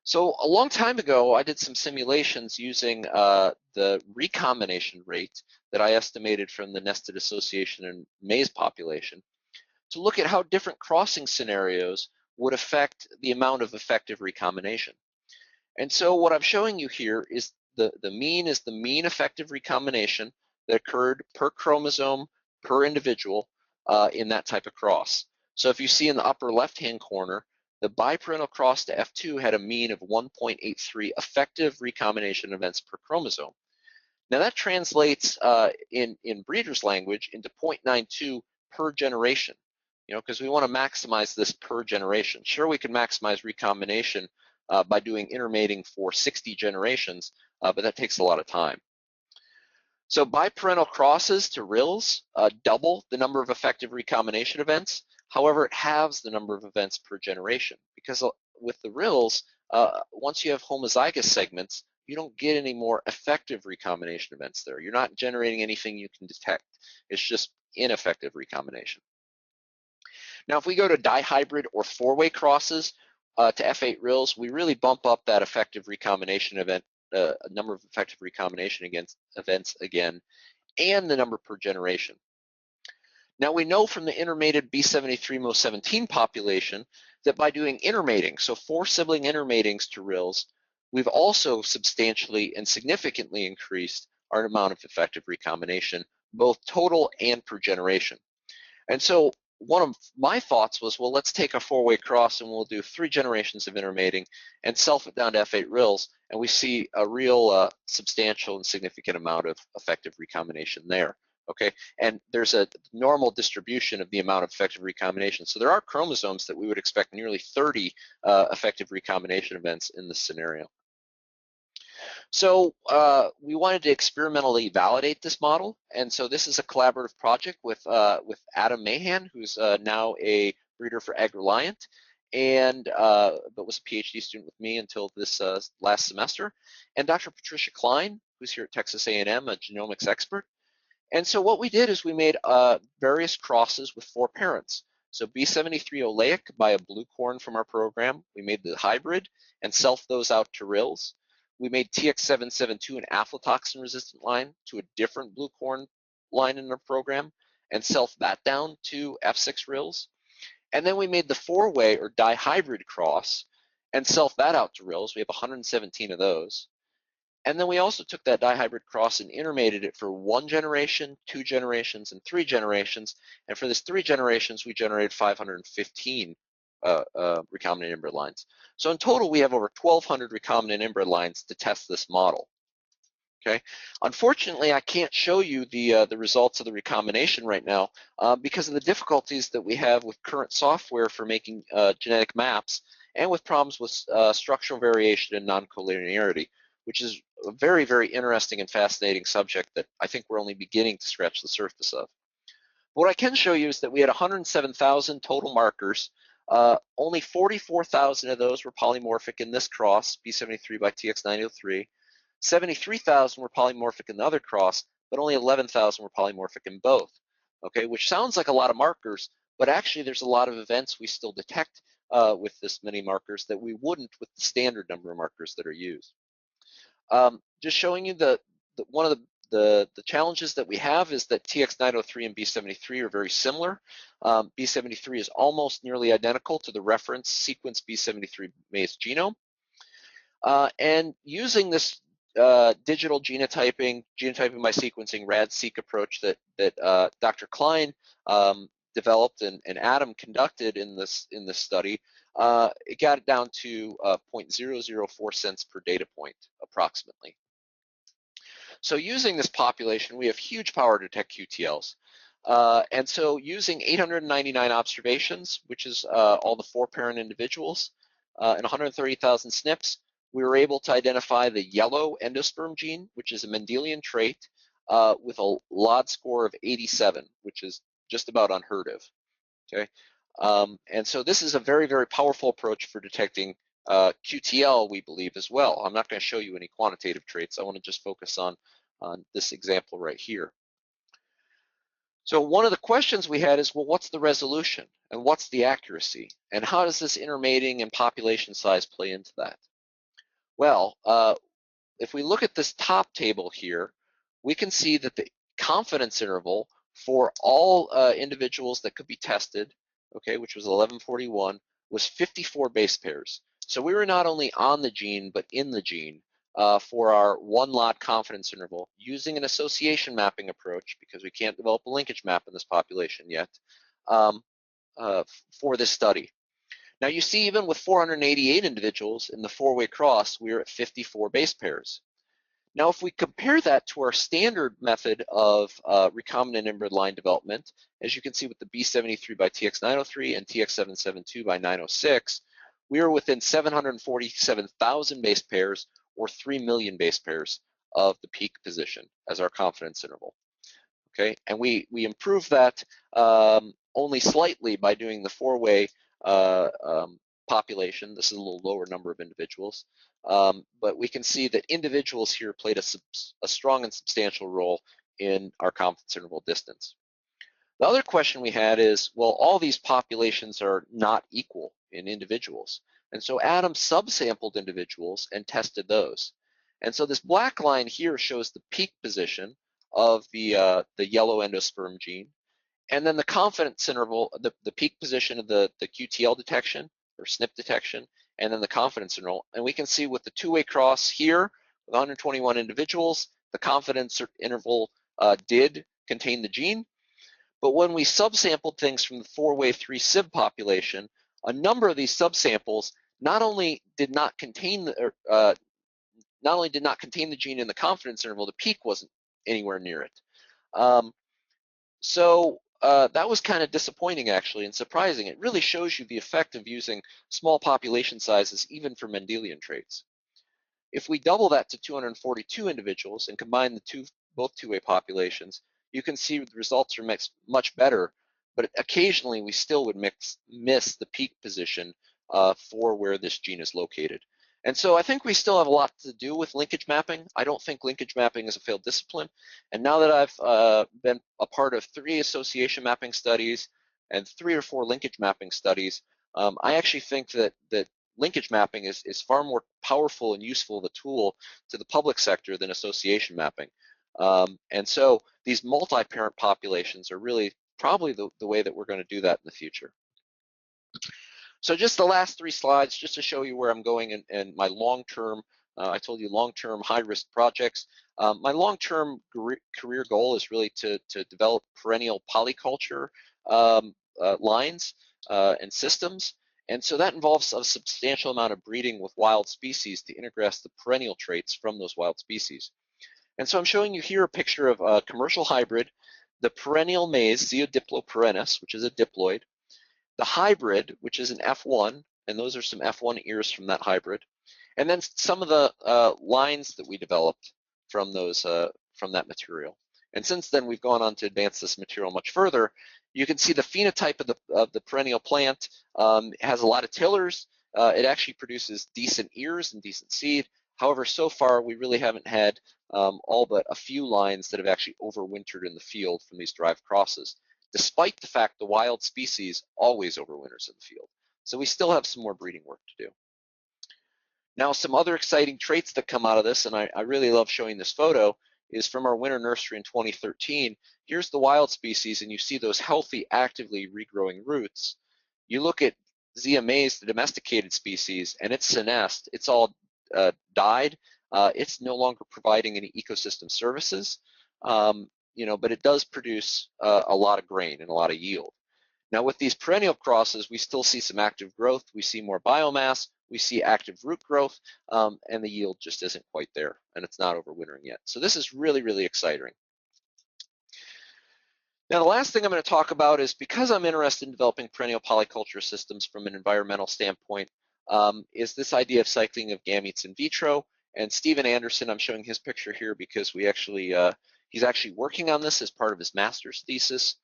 So a long time ago, I did some simulations using the recombination rate that I estimated from the nested association and maize population to look at how different crossing scenarios would affect the amount of effective recombination. And so what I'm showing you here is the mean is the mean effective recombination that occurred per chromosome per individual in that type of cross. So if you see in the upper left-hand corner, the biparental cross to F2 had a mean of 1.83 effective recombination events per chromosome. Now that translates in breeder's language into 0.92 per generation, because we want to maximize this per generation. Sure, we can maximize recombination by doing intermating for 60 generations, but that takes a lot of time. So biparental crosses to RILs double the number of effective recombination events. However, it halves the number of events per generation because with the RILs, once you have homozygous segments, you don't get any more effective recombination events there. You're not generating anything you can detect. It's just ineffective recombination. Now, if we go to dihybrid or 4-way crosses to F8 RILs, we really bump up that effective recombination event, number of effective recombination events again, and the number per generation. Now we know from the intermated B73-Mo17 population that by doing intermating, so 4-sibling intermatings to RILs, we've also substantially and significantly increased our amount of effective recombination, both total and per generation. And so one of my thoughts was, well, let's take a 4-way cross and we'll do 3 generations of intermating and self it down to F8 RILs, and we see a real substantial and significant amount of effective recombination there. Okay, and there's a normal distribution of the amount of effective recombination. So there are chromosomes that we would expect nearly 30 effective recombination events in this scenario. So we wanted to experimentally validate this model, and so this is a collaborative project with Adam Mahan, who's now a breeder for AgReliant, and but was a PhD student with me until this last semester, and Dr. Patricia Klein, who's here at Texas A&M, a genomics expert. And so what we did is we made various crosses with 4 parents. So B73 oleic by a blue corn from our program. We made the hybrid and self those out to RILs. We made TX772 an aflatoxin resistant line to a different blue corn line in our program and self that down to F6 RILs. And then we made the 4-way or dihybrid cross and self that out to RILs. We have 117 of those. And then we also took that dihybrid cross and intermated it for 1 generation, 2 generations, and 3 generations. And for this 3 generations, we generated 515 recombinant inbred lines. So in total, we have over 1,200 recombinant inbred lines to test this model. Okay. Unfortunately, I can't show you the results of the recombination right now because of the difficulties that we have with current software for making genetic maps, and with problems with structural variation and non-collinearity, which is a very, very interesting and fascinating subject that I think we're only beginning to scratch the surface of. What I can show you is that we had 107,000 total markers. Only 44,000 of those were polymorphic in this cross, B73 by TX903. 73,000 were polymorphic in the other cross, but only 11,000 were polymorphic in both. Okay, which sounds like a lot of markers, but actually there's a lot of events we still detect with this many markers that we wouldn't with the standard number of markers that are used. Just showing you one of the challenges that we have is that TX903 and B73 are very similar. B73 is almost nearly identical to the reference sequence B73 Maize genome. And using this digital genotyping by sequencing, RAD-seq approach that Dr. Klein developed and Adam conducted in this study, it got it down to 0.004 cents per data point, approximately. So using this population, we have huge power to detect QTLs. And so using 899 observations, which is all the 4-parent individuals, and 130,000 SNPs, we were able to identify the yellow endosperm gene, which is a Mendelian trait, with a LOD score of 87, which is just about unheard of. Okay, and so this is a very, very powerful approach for detecting QTL, we believe, as well. I'm not going to show you any quantitative traits. I want to just focus on this example right here. So one of the questions we had is, well, what's the resolution and what's the accuracy, and how does this intermating and population size play into that? Well, if we look at this top table here, we can see that the confidence interval for all individuals that could be tested, okay, which was 1141, was 54 base pairs. So we were not only on the gene, but in the gene for our 1 lot confidence interval using an association mapping approach, because we can't develop a linkage map in this population yet, for this study. Now you see, even with 488 individuals in the 4-way cross, we are at 54 base pairs. Now if we compare that to our standard method of recombinant inbred line development, as you can see with the B73 by TX903 and TX772 by 906, we are within 747,000 base pairs, or 3 million base pairs, of the peak position as our confidence interval. Okay, and we improved that only slightly by doing the 4-way population. This is a little lower number of individuals, but we can see that individuals here played a strong and substantial role in our confidence interval distance. The other question we had is, well, all these populations are not equal in individuals, and so Adam subsampled individuals and tested those. And so this black line here shows the peak position of the yellow endosperm gene, and then the confidence interval, the peak position of the QTL detection or SNP detection, and then the confidence interval. And we can see with the 2-way cross here, with 121 individuals, the confidence interval did contain the gene. But when we subsampled things from the 4-way 3-SIB population, a number of these subsamples not only did not contain the gene in the confidence interval, the peak wasn't anywhere near it. So that was kind of disappointing, actually, and surprising. It really shows you the effect of using small population sizes, even for Mendelian traits. If we double that to 242 individuals and combine both 2-way populations, you can see the results are much better, but occasionally we still would miss the peak position for where this gene is located. And so I think we still have a lot to do with linkage mapping. I don't think linkage mapping is a failed discipline. And now that I've been a part of 3 association mapping studies and 3 or 4 linkage mapping studies, I actually think that linkage mapping is far more powerful and useful of a tool to the public sector than association mapping. And so these multi-parent populations are really probably the way that we're going to do that in the future. So just the last 3 slides, just to show you where I'm going and my long-term, I told you long-term high-risk projects. My long-term career goal is really to develop perennial polyculture lines and systems. And so that involves a substantial amount of breeding with wild species to integrate the perennial traits from those wild species. And so I'm showing you here a picture of a commercial hybrid, the perennial maize, Zeodiplo perennis, which is a diploid, the hybrid, which is an F1, and those are some F1 ears from that hybrid, and then some of the lines that we developed from those from that material. And since then, we've gone on to advance this material much further. You can see the phenotype of the perennial plant. It has a lot of tillers. It actually produces decent ears and decent seed. However, so far, we really haven't had all but a few lines that have actually overwintered in the field from these derived crosses, despite the fact the wild species always overwinters in the field. So we still have some more breeding work to do. Now, some other exciting traits that come out of this, and I really love showing this photo, is from our winter nursery in 2013. Here's the wild species, and you see those healthy, actively regrowing roots. You look at Zea maize, the domesticated species, and its senesced. It's all died. It's no longer providing any ecosystem services, but it does produce a lot of grain and a lot of yield. Now, with these perennial crosses, we still see some active growth. We see more biomass. We see active root growth, and the yield just isn't quite there, and it's not overwintering yet. So this is really, really exciting. Now, the last thing I'm going to talk about is, because I'm interested in developing perennial polyculture systems from an environmental standpoint, is this idea of cycling of gametes in vitro. And Stephen Anderson, I'm showing his picture here because we actually he's actually working on this as part of his master's thesis.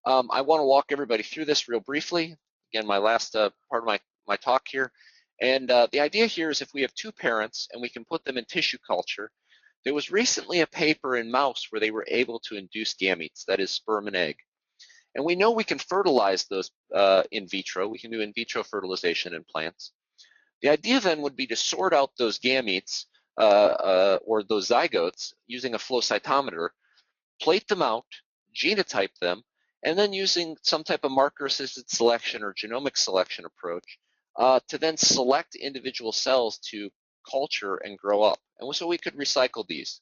I want to walk everybody through this real briefly. Again, my last part of my talk here. And the idea here is, if we have 2 parents and we can put them in tissue culture, there was recently a paper in mouse where they were able to induce gametes, that is sperm and egg. And we know we can fertilize those in vitro. We can do in vitro fertilization in plants. The idea then would be to sort out those gametes or those zygotes using a flow cytometer, plate them out, genotype them, and then using some type of marker-assisted selection or genomic selection approach to then select individual cells to culture and grow up. And so we could recycle these.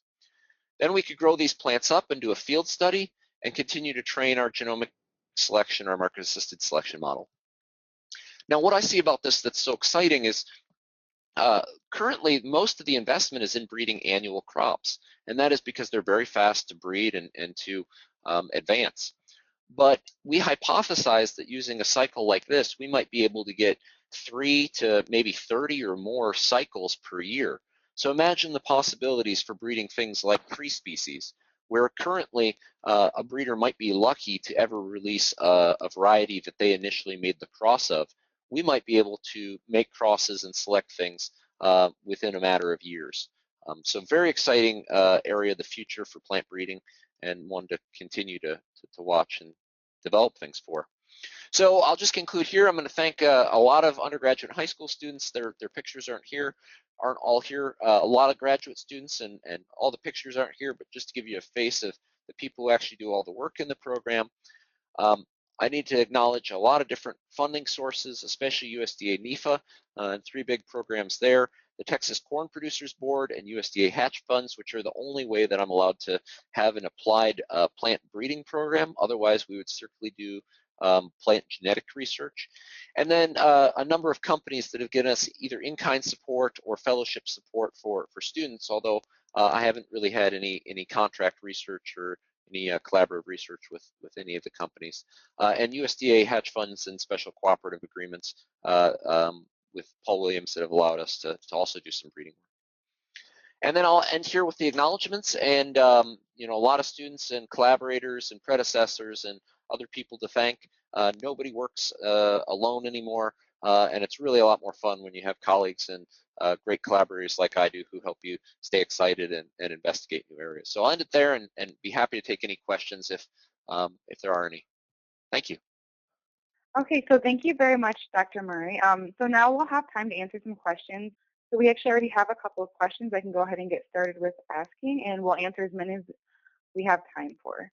Then we could grow these plants up and do a field study and continue to train our genomic selection or marker-assisted selection model. Now, what I see about this that's so exciting is currently most of the investment is in breeding annual crops, and that is because they're very fast to breed and to advance. But we hypothesize that using a cycle like this, we might be able to get 3 to maybe 30 or more cycles per year. So imagine the possibilities for breeding things like pre-species, where currently a breeder might be lucky to ever release a variety that they initially made the cross of. We might be able to make crosses and select things within a matter of years. So very exciting area of the future for plant breeding, and one to continue to watch and develop things for. So I'll just conclude here. I'm going to thank a lot of undergraduate and high school students. Their pictures aren't all here. A lot of graduate students and all the pictures aren't here, but just to give you a face of the people who actually do all the work in the program. I need to acknowledge a lot of different funding sources, especially USDA NIFA, and 3 big programs there. The Texas Corn Producers Board and USDA Hatch Funds, which are the only way that I'm allowed to have an applied plant breeding program. Otherwise, we would strictly do plant genetic research. And then a number of companies that have given us either in-kind support or fellowship support for students, although I haven't really had any contract research or any collaborative research with any of the companies. And USDA Hatch Funds and special cooperative agreements with Paul Williams that have allowed us to also do some breeding work. And then I'll end here with the acknowledgments, and a lot of students and collaborators and predecessors and other people to thank. Nobody works alone anymore, and it's really a lot more fun when you have colleagues and great collaborators like I do who help you stay excited and investigate new areas. So I'll end it there and be happy to take any questions if there are any. Thank you. Okay, so thank you very much, Dr. Murray. So now we'll have time to answer some questions. So we actually already have a couple of questions I can go ahead and get started with asking, and we'll answer as many as we have time for.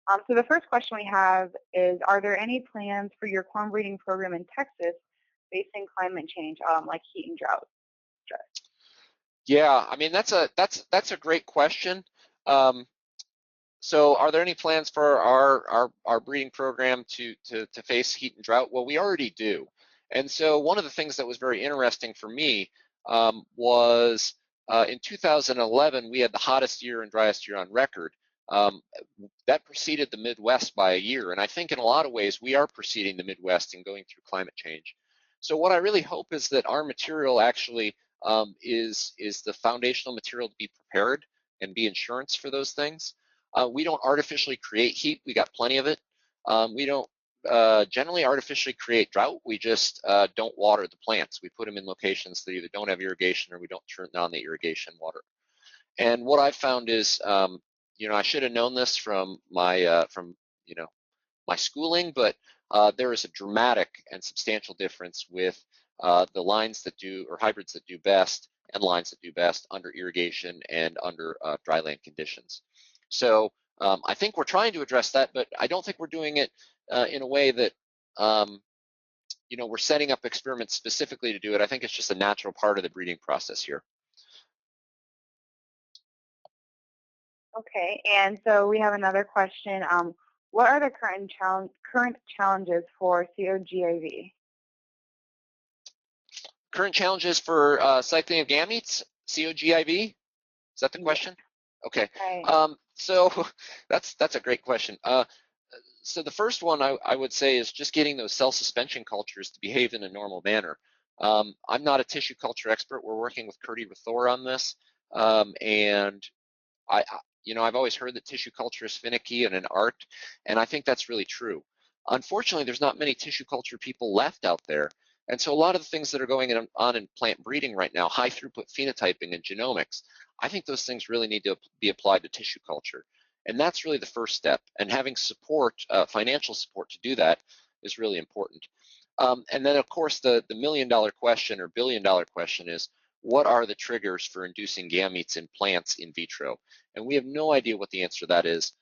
So the first question we have is, are there any plans for your corn breeding program in Texas facing climate change, like heat and drought stress? Yeah, I mean that's a great question. Um, So are there any plans for our breeding program to face heat and drought? Well, we already do. And so one of the things that was very interesting for me was in 2011, we had the hottest year and driest year on record. Um, that preceded the Midwest by a year. And I think in a lot of ways, we are preceding the Midwest in going through climate change. So what I really hope is that our material actually is the foundational material to be prepared and be insurance for those things. We don't artificially create heat. We got plenty of it. We don't generally artificially create drought. We just don't water the plants. We put them in locations that either don't have irrigation or we don't turn on the irrigation water. And what I've found is, I should have known this from my my schooling, but there is a dramatic and substantial difference with the lines that do, or hybrids that do best, and lines that do best under irrigation and under dryland conditions. So I think we're trying to address that, but I don't think we're doing it in a way that we're setting up experiments specifically to do it. I think it's just a natural part of the breeding process here. Okay, and so we have another question. What are the current challenges for COGIV? Current challenges for cycling of gametes, COGIV? Is that the question? Yeah. Okay. Right. So that's a great question. So the first one I would say is just getting those cell suspension cultures to behave in a normal manner. I'm not a tissue culture expert. We're working with Curdy Rathor on this, and I've always heard that tissue culture is finicky and an art, and I think that's really true. Unfortunately, there's not many tissue culture people left out there. And so a lot of the things that are going on in plant breeding right now, high throughput phenotyping and genomics, I think those things really need to be applied to tissue culture. And that's really the first step. And having support, financial support to do that is really important. And then, of course, the million-dollar question or billion-dollar question is, what are the triggers for inducing gametes in plants in vitro? And we have no idea what the answer to that is.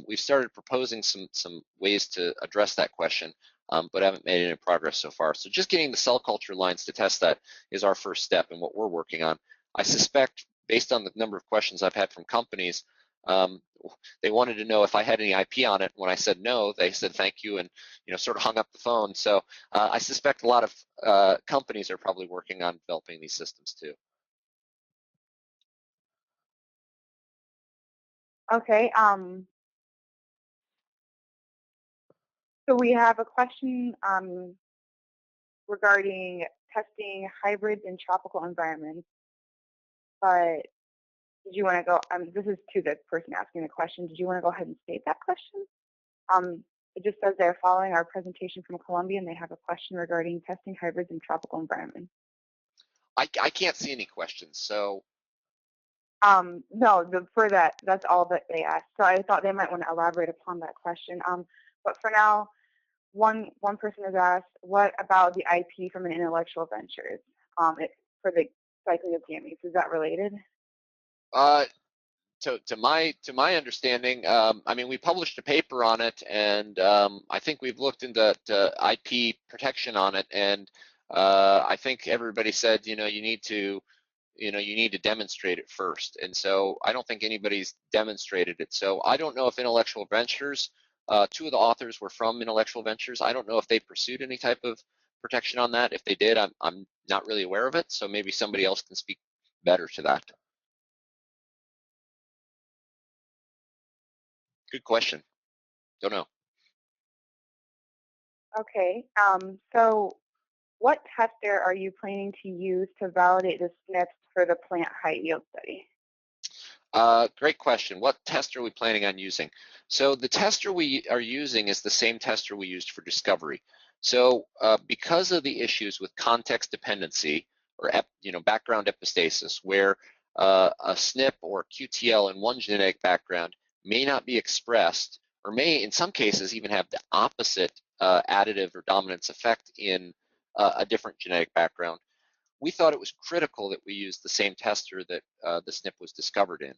We've started proposing some ways to address that question, but haven't made any progress so far. So just getting the cell culture lines to test that is our first step and what we're working on. I suspect, based on the number of questions I've had from companies, they wanted to know if I had any IP on it. When I said no, they said thank you and sort of hung up the phone. So I suspect a lot of companies are probably working on developing these systems too. Okay. So we have a question regarding testing hybrids in tropical environments. But did you want to go? This is to the person asking the question. Did you want to go ahead and state that question? It just says they're following our presentation from Colombia, and they have a question regarding testing hybrids in tropical environments. I can't see any questions, so. No, for that's all that they asked. So I thought they might want to elaborate upon that question. But for now, one person has asked, what about the IP from an intellectual ventures for the cycling of gametes? Is that related? To my understanding, I mean, we published a paper on it, and I think we've looked into IP protection on it, and I think everybody said, you need to demonstrate it first. And so I don't think anybody's demonstrated it. So I don't know if Intellectual Ventures, two of the authors were from Intellectual Ventures. I don't know if they pursued any type of protection on that. If they did, I'm not really aware of it. So maybe somebody else can speak better to that. Good question. Don't know. Okay. So what tester are you planning to use to validate the SNPs for the plant height yield study? Great question. What tester are we planning on using? So the tester we are using is the same tester we used for discovery. So because of the issues with context dependency or background epistasis, where a SNP or QTL in one genetic background may not be expressed, or may in some cases even have the opposite additive or dominance effect in a different genetic background, we thought it was critical that we use the same tester that the SNP was discovered in.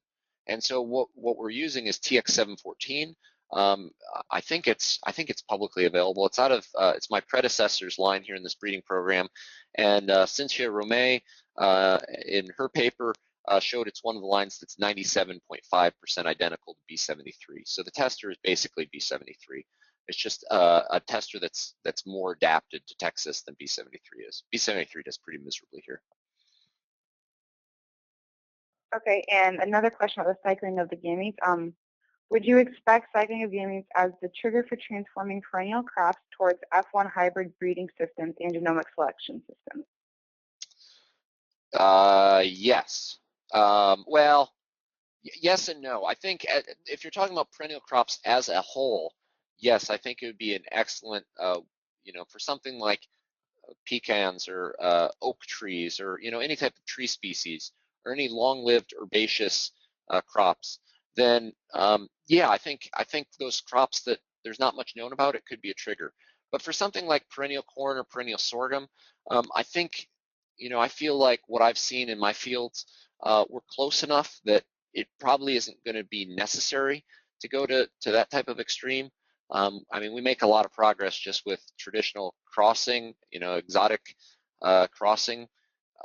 And so what we're using is TX714. I think it's publicly available. It's out of it's my predecessor's line here in this breeding program, and Cynthia Romay in her paper showed it's one of the lines that's 97.5% identical to B73. So the tester is basically B73. It's just a tester that's more adapted to Texas than B73 is. B73 does pretty miserably here. Okay, and another question about the cycling of the gametes. Would you expect cycling of gametes as the trigger for transforming perennial crops towards F1 hybrid breeding systems and genomic selection systems? Yes. Well, yes and no. I think if you're talking about perennial crops as a whole, yes, I think it would be an excellent, for something like pecans or oak trees or any type of tree species or any long-lived herbaceous crops, then yeah, I think those crops that there's not much known about, it could be a trigger. But for something like perennial corn or perennial sorghum, I think I feel like what I've seen in my fields, we're close enough that it probably isn't going to be necessary to go to that type of extreme. I mean, we make a lot of progress just with traditional crossing, exotic crossing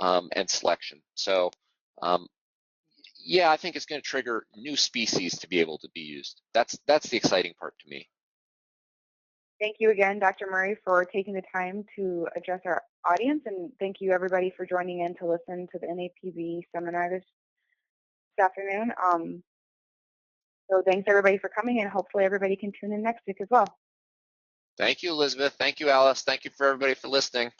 and selection. So, yeah, I think it's going to trigger new species to be able to be used. That's the exciting part to me. Thank you again, Dr. Murray, for taking the time to address our audience, and thank you everybody for joining in to listen to the NAPB seminar this afternoon. So thanks everybody for coming, and hopefully everybody can tune in next week as well. Thank you, Elizabeth. Thank you, Alice. Thank you for everybody for listening.